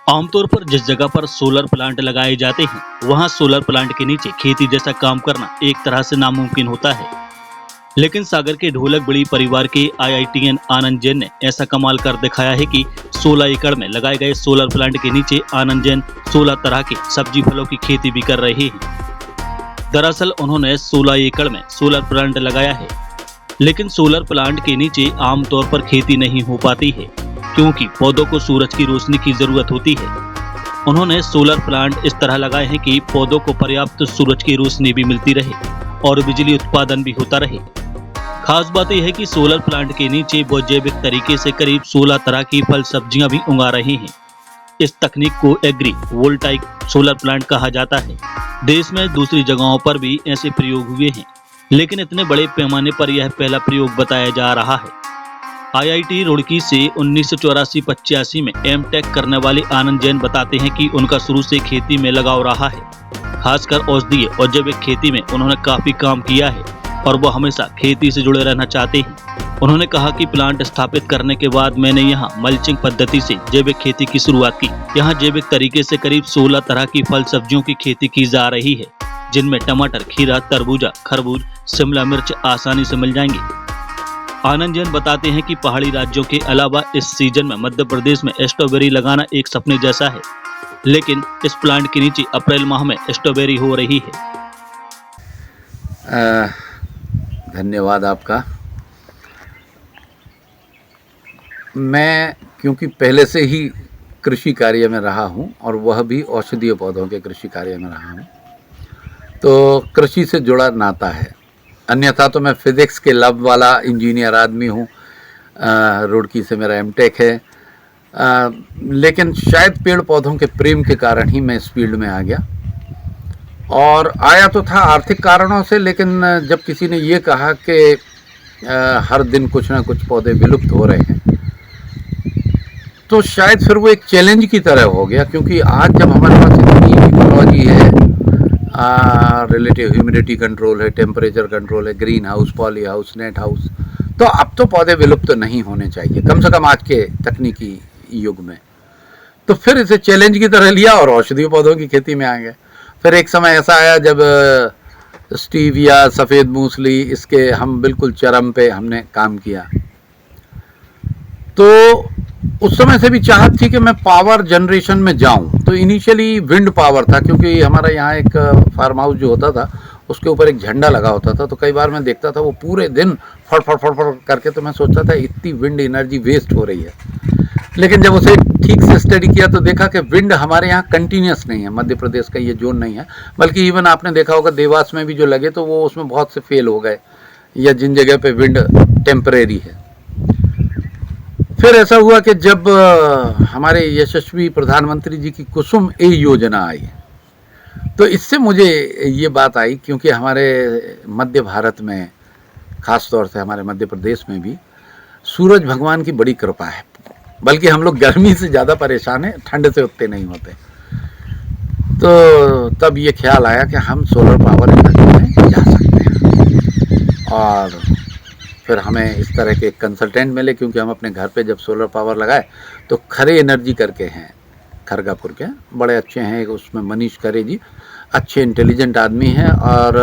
आमतौर पर जिस जगह पर सोलर प्लांट लगाए जाते हैं, वहां सोलर प्लांट के नीचे खेती जैसा काम करना एक तरह से नामुमकिन होता है। लेकिन सागर के ढोलक बड़ी परिवार के आईआईटीएन आनंद जैन ने ऐसा कमाल कर दिखाया है कि 16 एकड़ में लगाए गए सोलर प्लांट के नीचे आनंद जैन 16 तरह के सब्जी फलों की खेती भी कर रहे हैं। दरअसल उन्होंने 16 एकड़ में सोलर प्लांट लगाया है, लेकिन सोलर प्लांट के नीचे आमतौर पर खेती नहीं हो पाती है, क्योंकि पौधों को सूरज की रोशनी की जरूरत होती है। उन्होंने सोलर प्लांट इस तरह लगाए हैं कि पौधों को पर्याप्त सूरज की रोशनी भी मिलती रहे और बिजली उत्पादन भी होता रहे। खास बात यह है कि सोलर प्लांट के नीचे वो जैविक तरीके से करीब 16 तरह की फल सब्जियां भी उगा रहे हैं। इस तकनीक को एग्री वोल्टाइक सोलर प्लांट कहा जाता है। देश में दूसरी जगहों पर भी ऐसे प्रयोग हुए हैं, लेकिन इतने बड़े पैमाने पर यह पहला प्रयोग बताया जा रहा है। आईआईटी रुड़की से 1984-85 में एमटेक करने वाले आनंद जैन बताते हैं कि उनका शुरू से खेती में लगाव रहा है। खासकर औषधीय और जैविक खेती में उन्होंने काफी काम किया है और वो हमेशा खेती से जुड़े रहना चाहते हैं। उन्होंने कहा कि प्लांट स्थापित करने के बाद मैंने यहाँ मल्चिंग पद्धति से जैविक खेती की शुरुआत की। यहाँ जैविक तरीके से करीब 16 तरह की फल सब्जियों की खेती की जा रही है, जिनमें टमाटर, खीरा, तरबूजा, खरबूज, शिमला मिर्च आसानी से मिल जाएंगे। आनंद जैन बताते हैं कि पहाड़ी राज्यों के अलावा इस सीजन में मध्य प्रदेश में स्ट्रॉबेरी लगाना एक सपने जैसा है, लेकिन इस प्लांट के नीचे अप्रैल माह में स्ट्रॉबेरी हो रही है। धन्यवाद आपका। मैं क्योंकि पहले से ही कृषि कार्य में रहा हूं और वह भी औषधीय पौधों के कृषि कार्य में रहा हूं, तो कृषि से जुड़ा नाता है। अन्यथा तो मैं फिजिक्स के लव वाला इंजीनियर आदमी हूँ, रुड़की से मेरा एमटेक है, लेकिन शायद पेड़ पौधों के प्रेम के कारण ही मैं इस फील्ड में आ गया। और आया तो था आर्थिक कारणों से, लेकिन जब किसी ने ये कहा कि हर दिन कुछ ना कुछ पौधे विलुप्त हो रहे हैं, तो शायद फिर वो एक चैलेंज की तरह हो गया। क्योंकि आज जब हमारे पास इतनी टेक्नोलॉजी है, रिलेटिव ह्यूमिडिटी कंट्रोल है, टेम्परेचर कंट्रोल है, green house, poly house, net house, तो अब तो पौधे विलुप्त नहीं होने चाहिए, कम से कम आज के तकनीकी युग में। तो फिर इसे चैलेंज की तरह लिया और औषधीय पौधों की खेती में आ गए। फिर एक समय ऐसा आया जब स्टीविया, सफ़ेद मूसली, इसके हम बिल्कुल चरम पे हमने काम किया। तो उस समय से भी चाहत थी कि मैं पावर जनरेशन में जाऊं। तो इनिशियली विंड पावर था, क्योंकि हमारा यहाँ एक फार्म हाउस जो होता था उसके ऊपर एक झंडा लगा होता था। तो कई बार मैं देखता था वो पूरे दिन फड़ फड़ फड़ फड़ करके, तो मैं सोचता था इतनी विंड एनर्जी वेस्ट हो रही है। लेकिन जब उसे ठीक से स्टडी किया तो देखा कि विंड हमारे यहाँ कंटिन्यूस नहीं है, मध्य प्रदेश का ये जोन नहीं है, बल्कि इवन आपने देखा होगा देवास में भी जो लगे तो वो उसमें बहुत से फेल हो गए, या जिन जगह पे विंड टेम्परेरी है। फिर ऐसा हुआ कि जब हमारे यशस्वी प्रधानमंत्री जी की कुसुम ए योजना आई, तो इससे मुझे ये बात आई, क्योंकि हमारे मध्य भारत में, खास तौर से हमारे मध्य प्रदेश में भी सूरज भगवान की बड़ी कृपा है, बल्कि हम लोग गर्मी से ज़्यादा परेशान हैं, ठंड से उतने नहीं होते। तो तब ये ख्याल आया कि हम सोलर पावर एनर्जी में जा सकते हैं। और फिर हमें इस तरह के कंसल्टेंट मिले, क्योंकि हम अपने घर पे जब सोलर पावर लगाए तो खरे एनर्जी करके हैं, खरगापुर के, बड़े अच्छे हैं। उसमें मनीष खरे जी अच्छे इंटेलिजेंट आदमी हैं और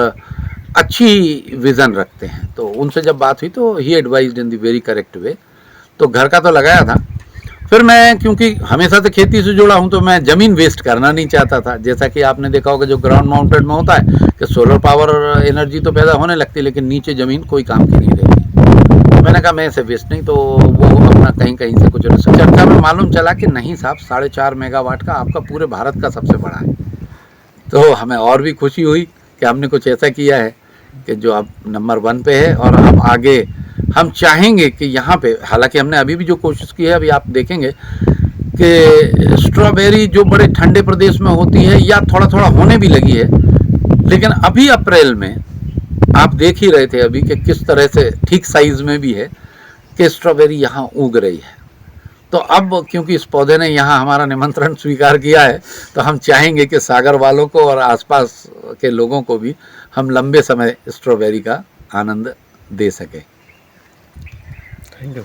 अच्छी विज़न रखते हैं। तो उनसे जब बात हुई तो ही advised in the very correct way. तो घर का तो लगाया था। फिर मैं, क्योंकि हमेशा से खेती से जुड़ा हूं, तो मैं ज़मीन वेस्ट करना नहीं चाहता था। जैसा कि आपने देखा होगा जो ग्राउंड माउंटेड में होता है कि सोलर पावर एनर्जी तो पैदा होने लगती है, लेकिन नीचे ज़मीन कोई काम की नहीं देती। मैंने कहा मैं इसे वेस्ट नहीं, तो वो अपना कहीं कहीं से कुछ चर्चा में मालूम चला कि नहीं साहब, 4.5 मेगावाट का आपका पूरे भारत का सबसे बड़ा है। तो हमें और भी खुशी हुई कि हमने कुछ ऐसा किया है कि जो अब नंबर 1 पे है। और अब आगे हम चाहेंगे कि यहाँ पे, हालांकि हमने अभी भी जो कोशिश की है, अभी आप देखेंगे कि स्ट्रॉबेरी जो बड़े ठंडे प्रदेश में होती है, या थोड़ा थोड़ा होने भी लगी है, लेकिन अभी अप्रैल में आप देख ही रहे थे अभी कि किस तरह से ठीक साइज में भी है कि स्ट्रॉबेरी यहाँ उग रही है। तो अब क्योंकि इस पौधे ने यहाँ हमारा निमंत्रण स्वीकार किया है, तो हम चाहेंगे कि सागर वालों को और आसपास के लोगों को भी हम लंबे समय स्ट्रॉबेरी का आनंद दे सकें। Thank you.